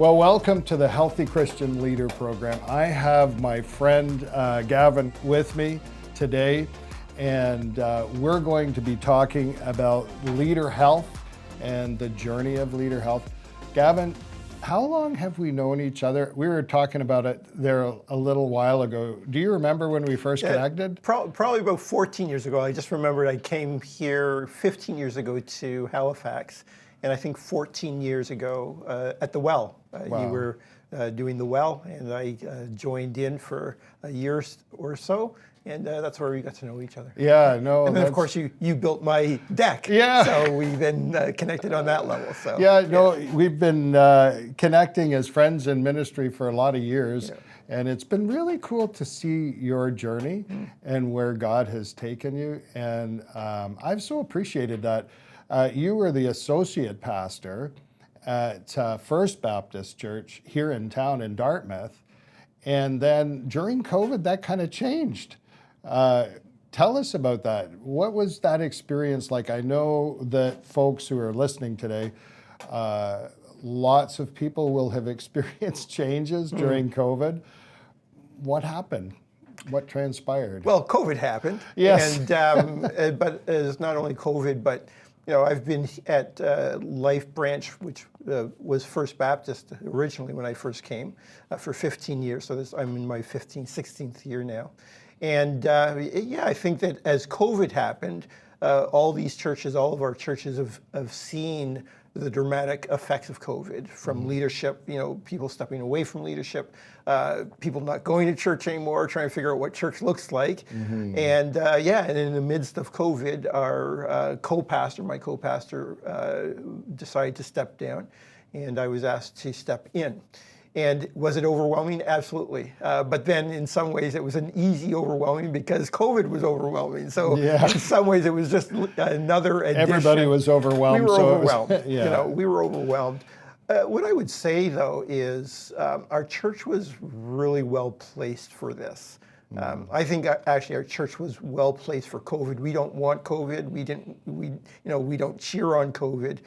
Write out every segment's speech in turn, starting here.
Well, welcome to the Healthy Christian Leader Program. I have my friend Gavin with me today, and we're going to be talking about leader health and the journey of leader health. Gavin, how long have we known each other? We were talking about it there a little while ago. Do you remember when we first connected? Probably about 14 years ago. I just remembered I came here 15 years ago to Halifax, and I think 14 years ago at the Well. Wow. You were doing the Well, and I joined in for a year or so, and that's where we got to know each other. Yeah, no. And then, of course, you built my deck. Yeah. So we've been connected on that level. So We've been connecting as friends in ministry for a lot of years. Yeah. And it's been really cool to see your journey and where God has taken you. And I've so appreciated that. You were the associate pastor at First Baptist Church here in town in Dartmouth. And then during COVID, that kind of changed. Tell us about that. What was that experience like? I know that folks who are listening today, lots of people will have experienced changes during COVID. What happened? What transpired? Well, COVID happened. Yes. And but it's not only COVID, but I've been at Life Branch, which was First Baptist originally when I first came, for 15 years. So I'm in my 16th year now. And I think that as COVID happened, all of our churches have seen the dramatic effects of COVID from leadership, people stepping away from leadership, people not going to church anymore, trying to figure out what church looks like. And and in the midst of COVID, our my co-pastor decided to step down, and I was asked to step in. And was it overwhelming? Absolutely. But then in some ways it was an easy overwhelming because COVID was overwhelming. So in some ways it was just another addition. Everybody was overwhelmed. We were overwhelmed. We were overwhelmed. What I would say though is our church was really well placed for this. I think actually our church was well placed for COVID. We don't want COVID. We don't cheer on COVID.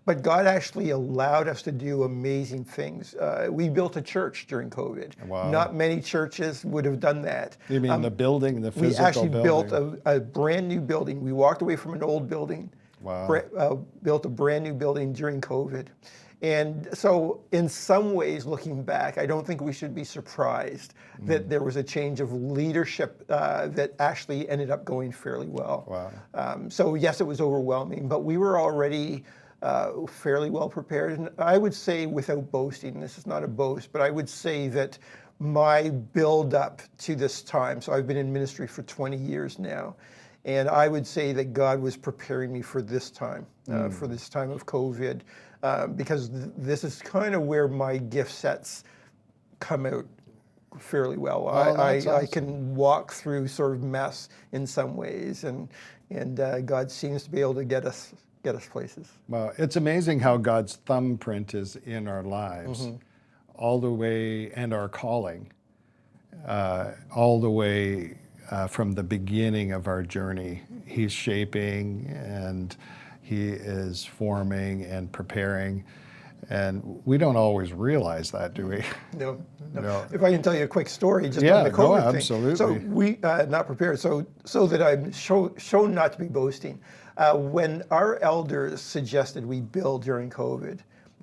But God actually allowed us to do amazing things. We built a church during COVID. Wow. Not many churches would have done that. You mean the building, the physical building? We actually built a brand new building. We walked away from an old building, built a brand new building during COVID. And so in some ways, looking back, I don't think we should be surprised that there was a change of leadership that actually ended up going fairly well. Wow. So yes, it was overwhelming, but we were already fairly well prepared. And I would say, without boasting, this is not a boast, but I would say that my build up to this time, so I've been in ministry for 20 years now, and I would say that God was preparing me for this time, for this time of COVID, because this is kind of where my gift sets come out fairly well. I can walk through sort of mess in some ways, and God seems to be able to get us places. Well, it's amazing how God's thumbprint is in our lives, all the way, and our calling, all the way from the beginning of our journey. He's shaping, and He is forming and preparing, and we don't always realize that, do we? No. If I can tell you a quick story just on the COVID thing. Absolutely. So we not prepared, so that I'm shown not to be boasting. When our elders suggested we build during COVID,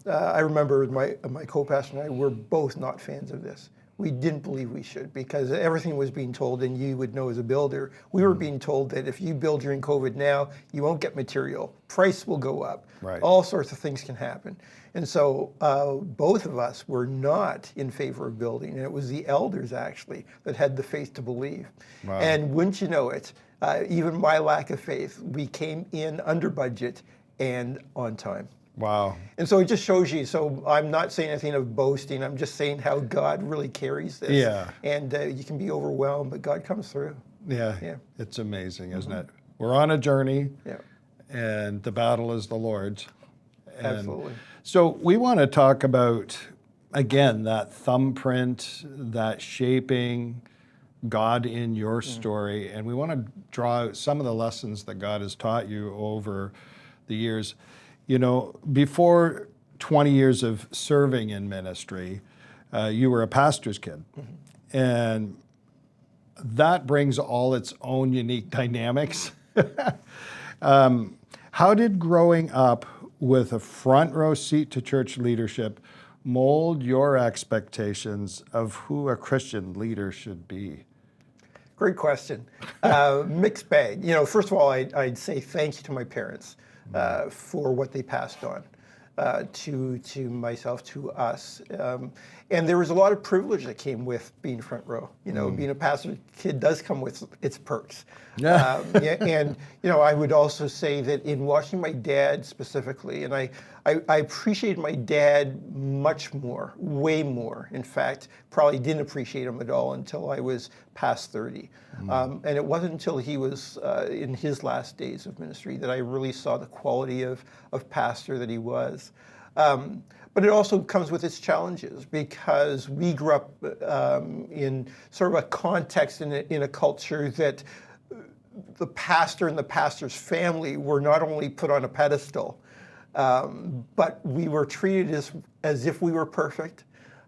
I remember my co-pastor and I were both not fans of this. We didn't believe we should because everything was being told, and you would know as a builder, we were being told that if you build during COVID now, you won't get material, price will go up, all sorts of things can happen. And so both of us were not in favor of building, and it was the elders actually that had the faith to believe. Wow. And wouldn't you know it, even my lack of faith, we came in under budget and on time. Wow. And so it just shows you, so I'm not saying anything of boasting, I'm just saying how God really carries this. Yeah. And you can be overwhelmed, but God comes through. Yeah. It's amazing, isn't it? We're on a journey, and the battle is the Lord's. And absolutely. So we want to talk about, again, that thumbprint, that shaping, God in your story, and we want to draw out some of the lessons that God has taught you over the years. Before 20 years of serving in ministry, you were a pastor's kid. And that brings all its own unique dynamics. How did growing up with a front row seat to church leadership mold your expectations of who a Christian leader should be? Great question. Mixed bag. First of all, I'd say thank you to my parents for what they passed on to myself, to us. And there was a lot of privilege that came with being front row. Being a pastor kid does come with its perks. Yeah. And I would also say that in watching my dad specifically, and I appreciated my dad much more, way more. In fact, probably didn't appreciate him at all until I was past 30. And it wasn't until he was in his last days of ministry that I really saw the quality of pastor that he was. But it also comes with its challenges because we grew up in sort of a context in a culture that the pastor and the pastor's family were not only put on a pedestal, but we were treated as if we were perfect.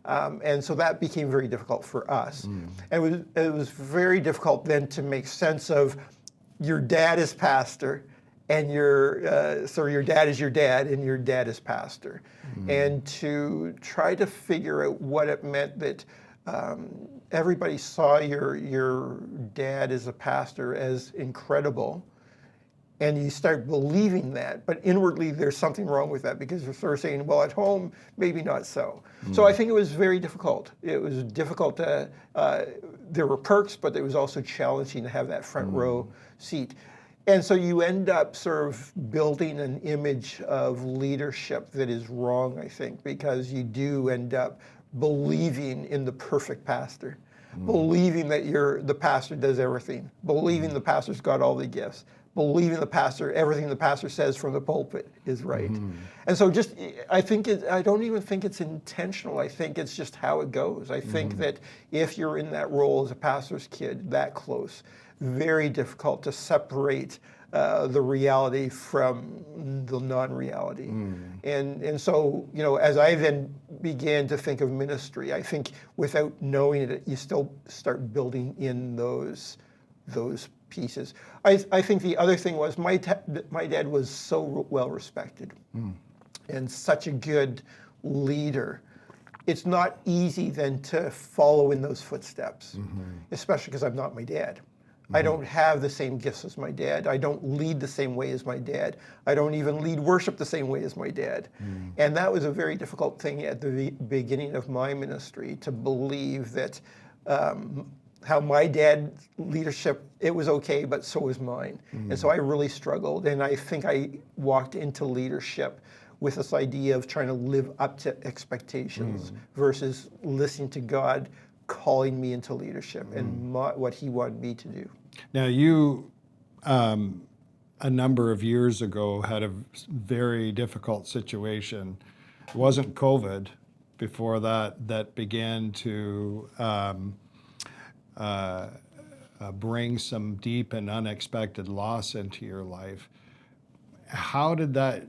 And so that became very difficult for us. And it was very difficult then to make sense of your dad is pastor and your dad is your dad and your dad is pastor. And to try to figure out what it meant that everybody saw your dad as a pastor as incredible, and you start believing that, but inwardly there's something wrong with that because you're sort of saying, well, at home, maybe not so. So I think it was very difficult. It was difficult to, there were perks, but it was also challenging to have that front row seat. And so you end up sort of building an image of leadership that is wrong, I think, because you do end up believing in the perfect pastor, believing that the pastor does everything, believing the pastor's got all the gifts, believing the pastor, everything the pastor says from the pulpit is right. And so I don't even think it's intentional. I think it's just how it goes. I think that if you're in that role as a pastor's kid, that close, very difficult to separate the reality from the non-reality. And so, as I then began to think of ministry, I think without knowing it, you still start building in those pieces. I think the other thing was my dad was so well respected and such a good leader. It's not easy then to follow in those footsteps, especially because I'm not my dad. I don't have the same gifts as my dad. I don't lead the same way as my dad. I don't even lead worship the same way as my dad. And that was a very difficult thing at the beginning of my ministry, to believe that how my dad's leadership, it was okay, but so was mine. And so I really struggled. And I think I walked into leadership with this idea of trying to live up to expectations versus listening to God calling me into leadership and what he wanted me to do. Now you, a number of years ago, had a very difficult situation. It wasn't COVID before that began to bring some deep and unexpected loss into your life. How did that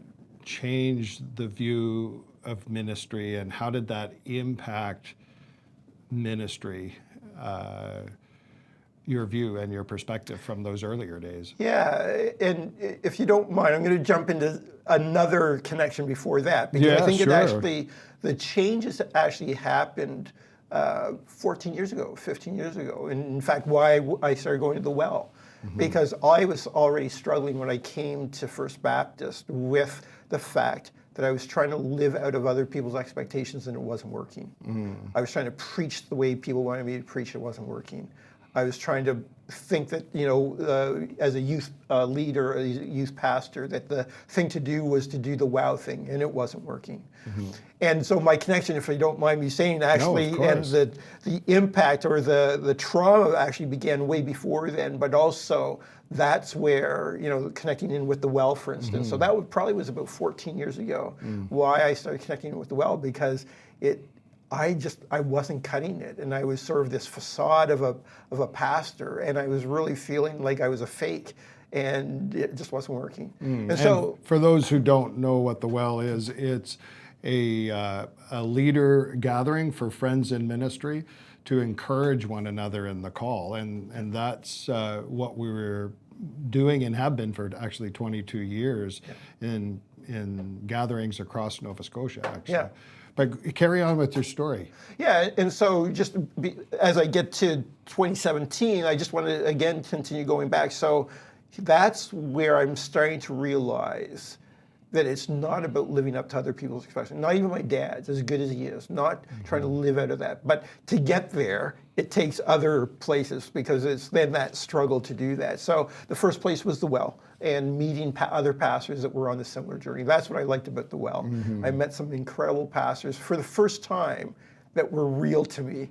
change the view of ministry, and how did that impact ministry, your view and your perspective from those earlier days? Yeah, and if you don't mind, I'm going to jump into another connection before that, because I think the changes actually happened 14 years ago, 15 years ago. And in fact, why I started going to the well, because I was already struggling when I came to First Baptist with the fact that I was trying to live out of other people's expectations and it wasn't working. I was trying to preach the way people wanted me to preach, it wasn't working. I was trying to think that, as a youth leader, a youth pastor, that the thing to do was to do the wow thing, and it wasn't working. And so my connection, if you don't mind me saying, actually, and the impact or the trauma actually began way before then, but also that's where, connecting in with the well, for instance. So that probably was about 14 years ago, why I started connecting with the well, because I wasn't cutting it, and I was sort of this facade of a pastor, and I was really feeling like I was a fake, and it just wasn't working. And so, for those who don't know what the well is, a leader gathering for friends in ministry to encourage one another in the call, and that's what we were doing and have been for actually 22 years in gatherings across Nova Scotia, actually. Yeah. But carry on with your story. Yeah, and so as I get to 2017, I just want to again continue going back. So that's where I'm starting to realize that it's not about living up to other people's expectations. Not even my dad's, as good as he is, not trying to live out of that. But to get there, it takes other places, because it's then that struggle to do that. So the first place was the well, and meeting other pastors that were on the similar journey. That's what I liked about the well. I met some incredible pastors for the first time that were real to me.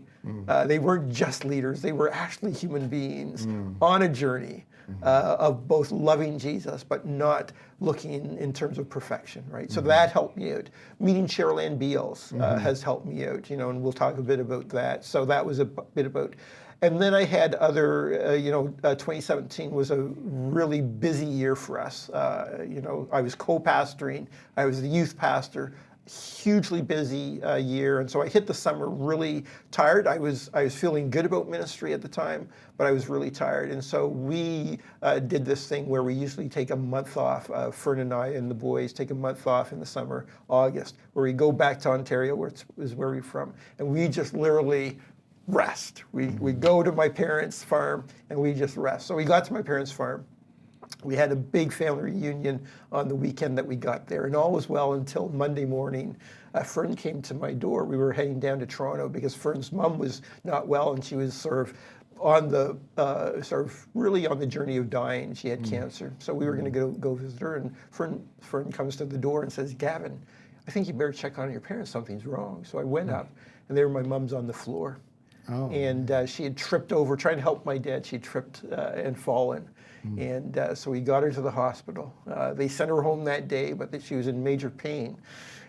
They weren't just leaders, they were actually human beings on a journey of both loving Jesus, but not looking in terms of perfection, right? So that helped me out. Meeting Cheryl Ann Beals has helped me out, and we'll talk a bit about that. So that was a bit about, and then I had other, 2017 was a really busy year for us. I was co-pastoring, I was the youth pastor, hugely busy year, and so I hit the summer really tired. I was feeling good about ministry at the time, but I was really tired, and so we did this thing where we usually take a month off. Fern and I and the boys take a month off in the summer, August, where we go back to Ontario, where we're from, and we just literally rest. We go to my parents' farm and we just rest. So we got to my parents' farm. We had a big family reunion on the weekend that we got there, and all was well until Monday morning. Fern came to my door. We were heading down to Toronto because Fern's mom was not well, and she was sort of on the really on the journey of dying. She had cancer, so we were going to go visit her. And Fern comes to the door and says, "Gavin, I think you better check on your parents. Something's wrong." So I went up, and there my mom's on the floor, and she had tripped over trying to help my dad. She tripped and fallen. And so we got her to the hospital. They sent her home that day, but she was in major pain.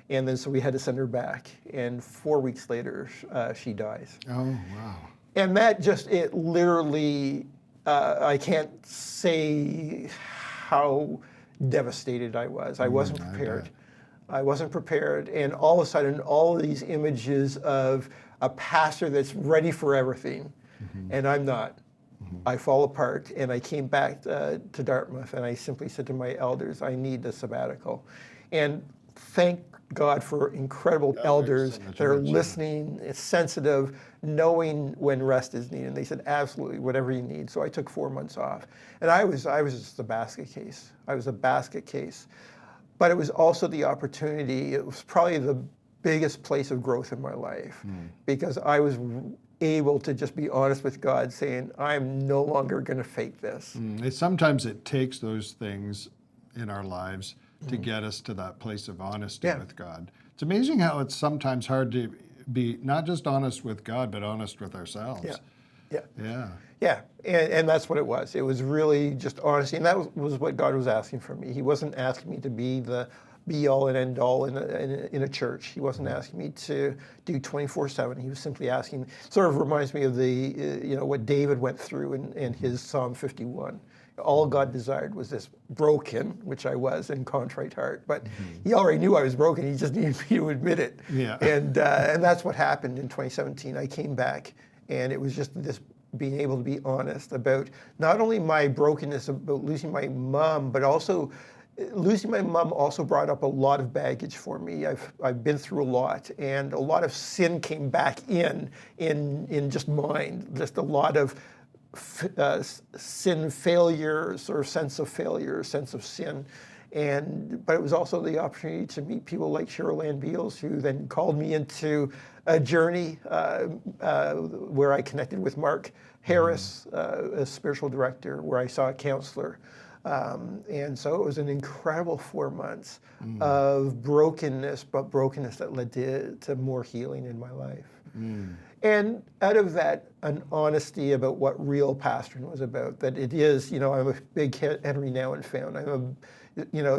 And then so we had to send her back. And 4 weeks later, she dies. Oh, wow. And that it literally, I can't say how devastated I was. I wasn't prepared. I wasn't prepared. And all of a sudden, all of these images of a pastor that's ready for everything, and I'm not. I fall apart, and I came back to Dartmouth, and I simply said to my elders, I need a sabbatical. And thank God for incredible elders that are listening, sensitive, knowing when rest is needed. And they said, absolutely, whatever you need. So I took 4 months off. And I was just a basket case. I was a basket case. But it was also the opportunity, it was probably the biggest place of growth in my life, because I was able to just be honest with God, saying, I'm no longer going to fake this. Sometimes it takes those things in our lives to get us to that place of honesty with God. It's amazing how it's sometimes hard to be not just honest with God, but honest with ourselves. Yeah. And that's what it was. It was really just honesty, and that was what God was asking from me. He wasn't asking me to be the be-all and end-all in a church. He wasn't asking me to do 24/7. He was simply asking, sort of reminds me of the, what David went through in his Psalm 51. All God desired was this broken, which I was, and contrite heart. But he already knew I was broken. He just needed me to admit it. Yeah. And that's what happened in 2017. I came back, and it was just this being able to be honest about not only my brokenness about losing my mom, but also losing my mom also brought up a lot of baggage for me. I've been through a lot, and a lot of sin came back in just mind, just a lot of sin failure, sort of sense of failure, sense of sin. But it was also the opportunity to meet people like Cheryl Ann Beals, who then called me into a journey where I connected with Mark Harris, a spiritual director, where I saw a counselor. And so it was an incredible 4 months of brokenness, but brokenness that led to more healing in my life. And out of that, an honesty about what real pastoring was about, that it is, I'm a big Henry Nouwen fan.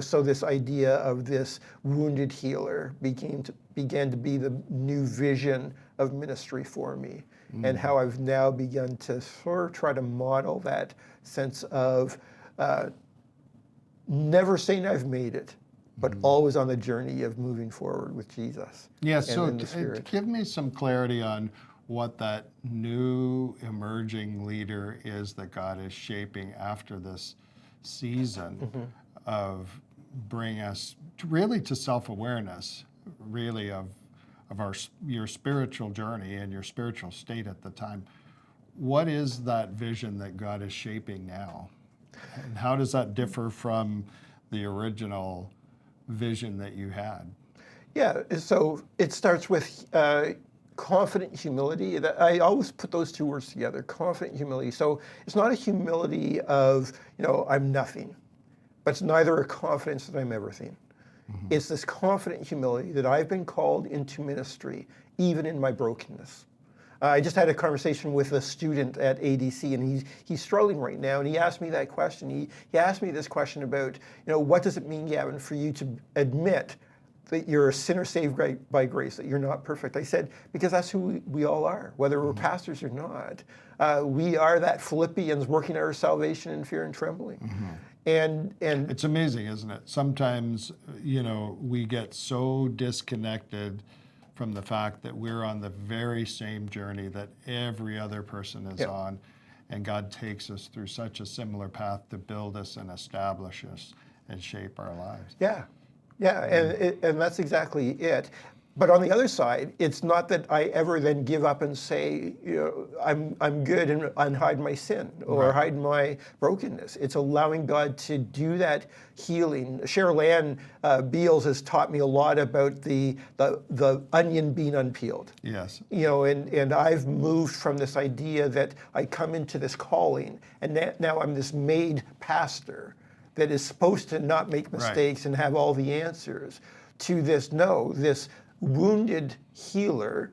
So this idea of this wounded healer began to be the new vision of ministry for me, and how I've now begun to sort of try to model that sense of never saying I've made it, but always on the journey of moving forward with Jesus. Yeah, and so in the Spirit. give me some clarity on what that new emerging leader is that God is shaping after this season of bring us really to self-awareness, really of your spiritual journey and your spiritual state at the time. What is that vision that God is shaping now? And how does that differ from the original vision that you had? Yeah, so it starts with confident humility. I always put those two words together, confident humility. So it's not a humility of, I'm nothing, but it's neither a confidence that I'm everything. It's this confident humility that I've been called into ministry, even in my brokenness. I just had a conversation with a student at ADC, and he's struggling right now, and he asked me that question. He asked me this question about, what does it mean, Gavin, for you to admit that you're a sinner saved by grace, that you're not perfect? I said, because that's who we all are, whether we're pastors or not. We are that Philippians working our salvation in fear and trembling. And it's amazing, isn't it? Sometimes, we get so disconnected from the fact that we're on the very same journey that every other person is on, and God takes us through such a similar path to build us and establish us and shape our lives. Yeah, and that's exactly it. But on the other side, it's not that I ever then give up and say, I'm good and hide my sin or hide my brokenness. It's allowing God to do that healing. Cheryl Ann Beals has taught me a lot about the onion being unpeeled. Yes. And I've moved from this idea that I come into this calling, and now I'm this made pastor that is supposed to not make mistakes and have all the answers, to this wounded healer,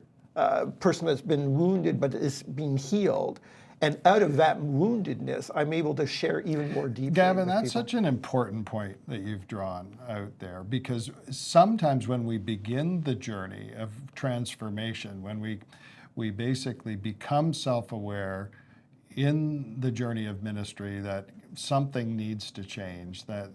person that's been wounded but is being healed. And out of that woundedness, I'm able to share even more deeply. Gavin, that's people. such an important point that you've drawn out there, because sometimes when we begin the journey of transformation, when we basically become self-aware in the journey of ministry, that something needs to change, that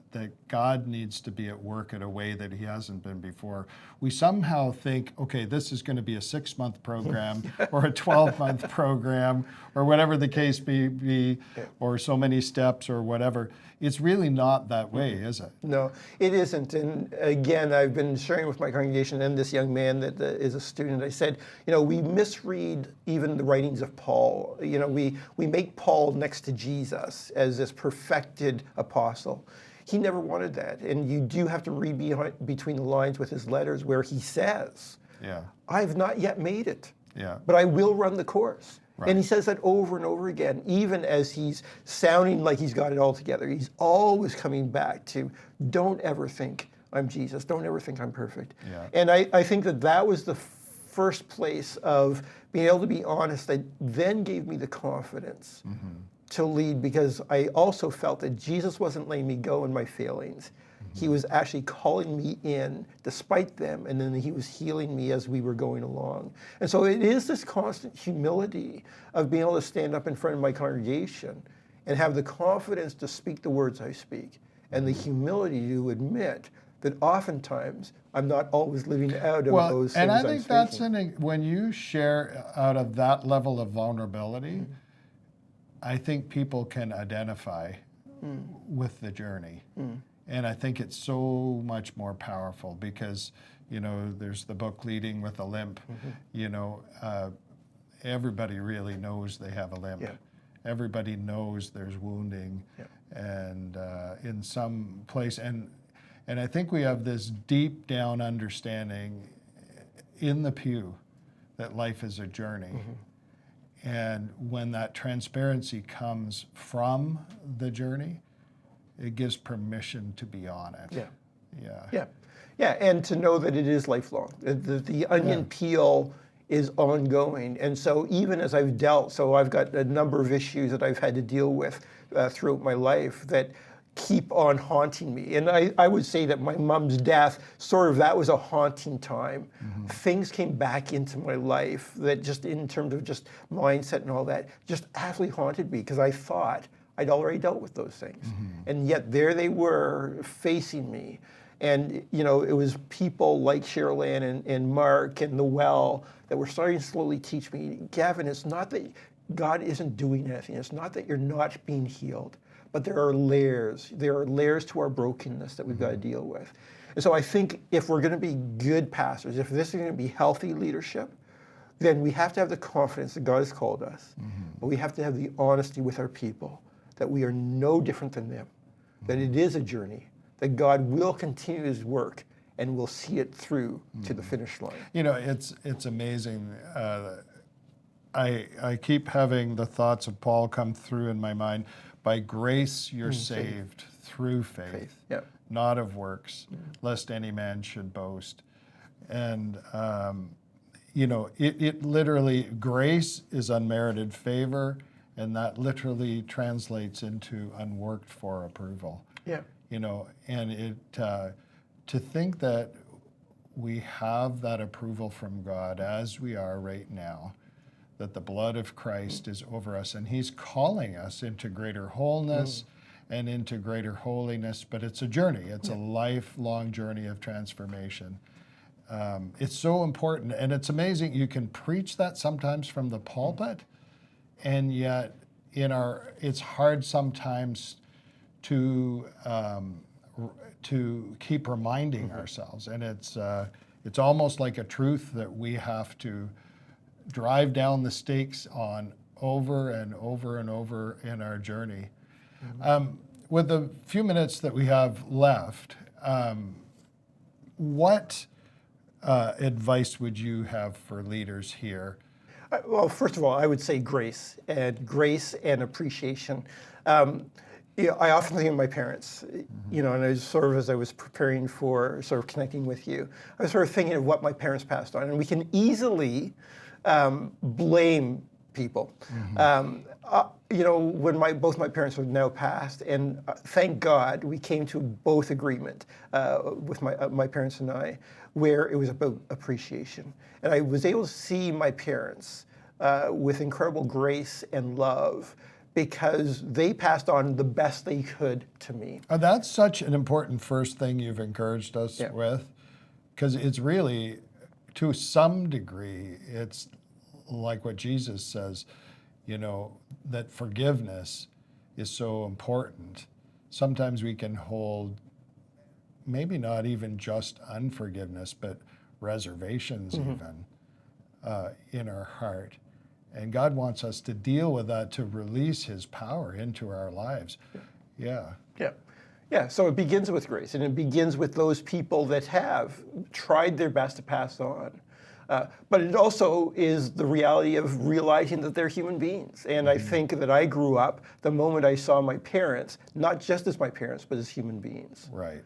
God needs to be at work in a way that he hasn't been before. We somehow think, okay, this is going to be a 6-month program or a 12-month program or whatever the case be, or so many steps or whatever. It's really not that way, is it? No, it isn't. And again, I've been sharing with my congregation and this young man that is a student. I said, we misread even the writings of Paul. We make Paul next to Jesus as this perfected apostle. He never wanted that. And you do have to read between the lines with his letters where he says, I've not yet made it, but I will run the course. Right. And he says that over and over again, even as he's sounding like he's got it all together. He's always coming back to, don't ever think I'm Jesus. Don't ever think I'm perfect. Yeah. And I think that was the first place of being able to be honest that then gave me the confidence to lead, because I also felt that Jesus wasn't letting me go in my failings. He was actually calling me in despite them, and then he was healing me as we were going along. And so it is this constant humility of being able to stand up in front of my congregation and have the confidence to speak the words I speak, and the humility to admit that oftentimes I'm not always living out of those things. And I think that's when you share out of that level of vulnerability, I think people can identify with the journey. And I think it's so much more powerful because, there's the book Leading with a Limp. Everybody really knows they have a limp. Yeah. Everybody knows there's wounding and in some place. And I think we have this deep down understanding in the pew that life is a journey. And when that transparency comes from the journey, it gives permission to be on it. Yeah, and to know that it is lifelong. The onion peel is ongoing. And so even as I've I've got a number of issues that I've had to deal with throughout my life that keep on haunting me. And I would say that my mom's death, that was a haunting time. Things came back into my life that just in terms of just mindset and all that, just absolutely haunted me, because I thought I'd already dealt with those things. And yet there they were facing me. And it was people like Cheryl Ann and Mark and Noel that were starting to slowly teach me, Gavin, it's not that God isn't doing anything. It's not that you're not being healed, but there are layers. There are layers to our brokenness that we've got to deal with. And so I think if we're going to be good pastors, if this is going to be healthy leadership, then we have to have the confidence that God has called us. But we have to have the honesty with our people that we are no different than them, that it is a journey, that God will continue his work and we'll see it through to the finish line. It's amazing. I keep having the thoughts of Paul come through in my mind. By grace you're saved through faith, not of works, lest any man should boast. And it literally, grace is unmerited favor, and that literally translates into unworked for approval. And to think that we have that approval from God as we are right now, that the blood of Christ is over us, and he's calling us into greater wholeness and into greater holiness, but it's a journey. It's a lifelong journey of transformation. It's so important, and it's amazing. You can preach that sometimes from the pulpit, and yet it's hard sometimes to keep reminding ourselves, and it's almost like a truth that we have to drive down the stakes on over and over and over in our journey. With the few minutes that we have left, what advice would you have for leaders here? Well, first of all, I would say grace and appreciation. I often think of my parents, and I was sort of, as I was preparing for sort of connecting with you, I was sort of thinking of what my parents passed on, and we can easily blame people. When both my parents have now passed, and thank God we came to both agreement with my parents and I, where it was about appreciation. And I was able to see my parents with incredible grace and love because they passed on the best they could to me. That's such an important first thing you've encouraged us with, because it's really, to some degree, it's like what Jesus says, that forgiveness is so important. Sometimes we can hold maybe not even just unforgiveness, but reservations even in our heart. And God wants us to deal with that, to release his power into our lives. So it begins with grace, and it begins with those people that have tried their best to pass on. But it also is the reality of realizing that they're human beings. And I think that I grew up the moment I saw my parents, not just as my parents, but as human beings. Right.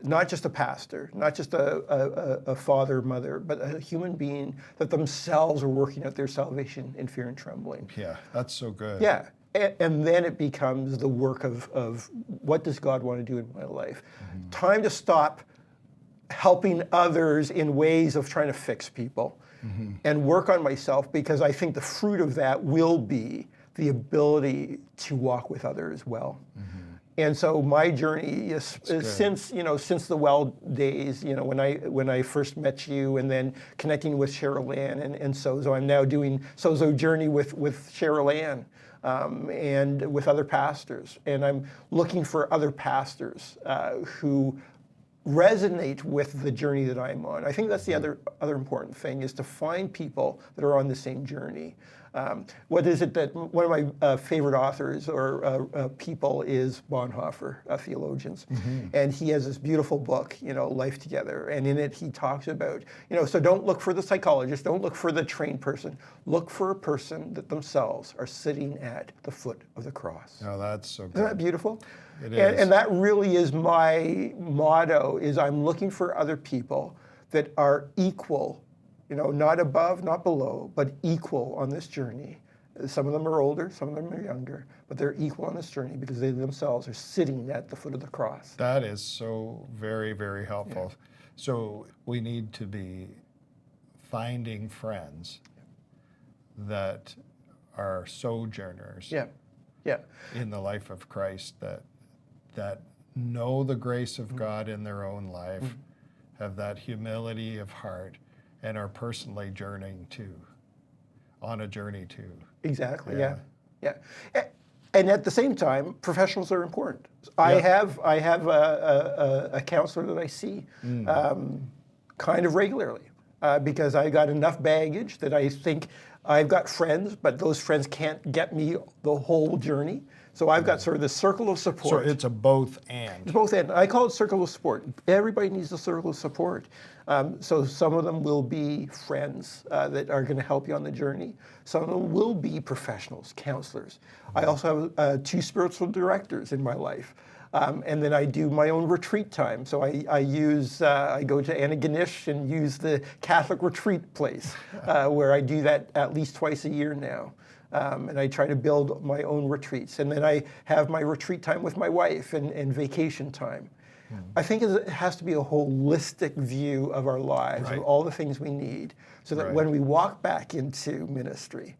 Not just a pastor, not just a father, mother, but a human being that themselves are working out their salvation in fear and trembling. Yeah, that's so good. Yeah. And then it becomes the work of what does God want to do in my life? Time to stop helping others in ways of trying to fix people and work on myself, because I think the fruit of that will be the ability to walk with others well. And so my journey is since the well days, when I first met you, and then connecting with Cheryl Ann and Sozo. I'm now doing Sozo Journey with Cheryl Ann and with other pastors. And I'm looking for other pastors who resonate with the journey that I'm on. I think that's the other important thing, is to find people that are on the same journey. What is it that one of my favorite authors or people is Bonhoeffer, theologians, and he has this beautiful book, Life Together, and in it he talks about, so don't look for the psychologist, don't look for the trained person, look for a person that themselves are sitting at the foot of the cross. Oh, that's so good. Isn't that beautiful? It is. And that really is my motto, is I'm looking for other people that are equal, not above, not below, but equal on this journey. Some of them are older, some of them are younger, but they're equal on this journey because they themselves are sitting at the foot of the cross. That is so very, very helpful. Yeah. So we need to be finding friends that are sojourners in the life of Christ, that know the grace of God in their own life, have that humility of heart, and are personally journeying too, on a journey too. Exactly. Yeah. And at the same time, professionals are important. I have a counselor that I see kind of regularly because I got enough baggage that I think I've got friends, but those friends can't get me the whole journey. So I've got sort of this circle of So support. it's a both and. It's both and. I call it circle of support. Everybody needs a circle of support. So some of them will be friends that are going to help you on the journey. Some of them will be professionals, counselors. I also have 2 spiritual directors in my life. And then I do my own retreat time. So I go to Antigonish and use the Catholic retreat place where I do that at least twice a year now. And I try to build my own retreats. And then I have my retreat time with my wife and vacation time. I think it has to be a holistic view of our lives, of all the things we need, so that when we walk back into ministry,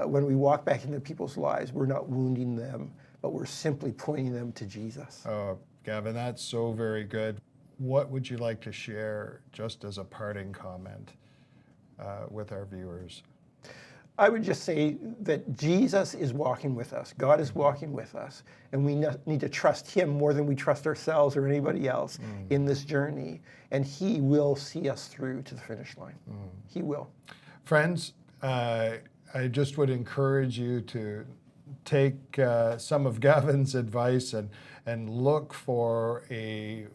when we walk back into people's lives, we're not wounding them, but we're simply pointing them to Jesus. Oh, Gavin, that's so very good. What would you like to share just as a parting comment with our viewers? I would just say that Jesus is walking with us. God is walking with us. And we need to trust him more than we trust ourselves or anybody else in this journey. And he will see us through to the finish line. He will. Friends, I just would encourage you to take some of Gavin's advice and look for a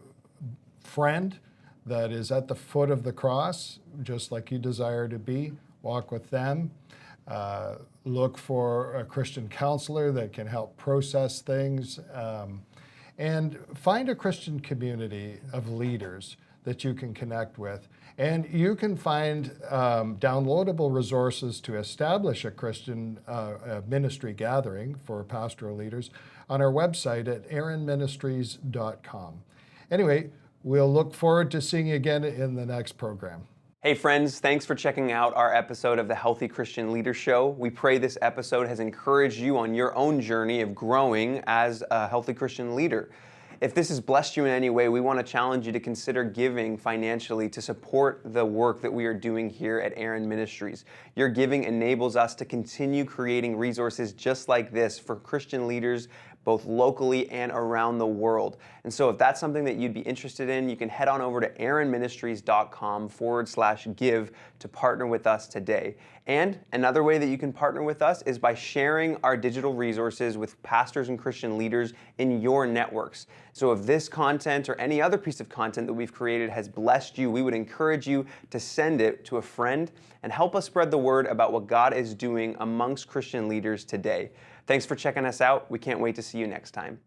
friend that is at the foot of the cross, just like you desire to be. Walk with them. Look for a Christian counselor that can help process things, and find a Christian community of leaders that you can connect with. And you can find downloadable resources to establish a Christian ministry gathering for pastoral leaders on our website at aaronministries.com. Anyway, we'll look forward to seeing you again in the next program. Hey friends, thanks for checking out our episode of the Healthy Christian Leader Show. We pray this episode has encouraged you on your own journey of growing as a healthy Christian leader. If this has blessed you in any way, we want to challenge you to consider giving financially to support the work that we are doing here at Aaron Ministries. Your giving enables us to continue creating resources just like this for Christian leaders both locally and around the world. And so if that's something that you'd be interested in, you can head on over to aaronministries.com/give to partner with us today. And another way that you can partner with us is by sharing our digital resources with pastors and Christian leaders in your networks. So if this content or any other piece of content that we've created has blessed you, we would encourage you to send it to a friend and help us spread the word about what God is doing amongst Christian leaders today. Thanks for checking us out. We can't wait to see you next time.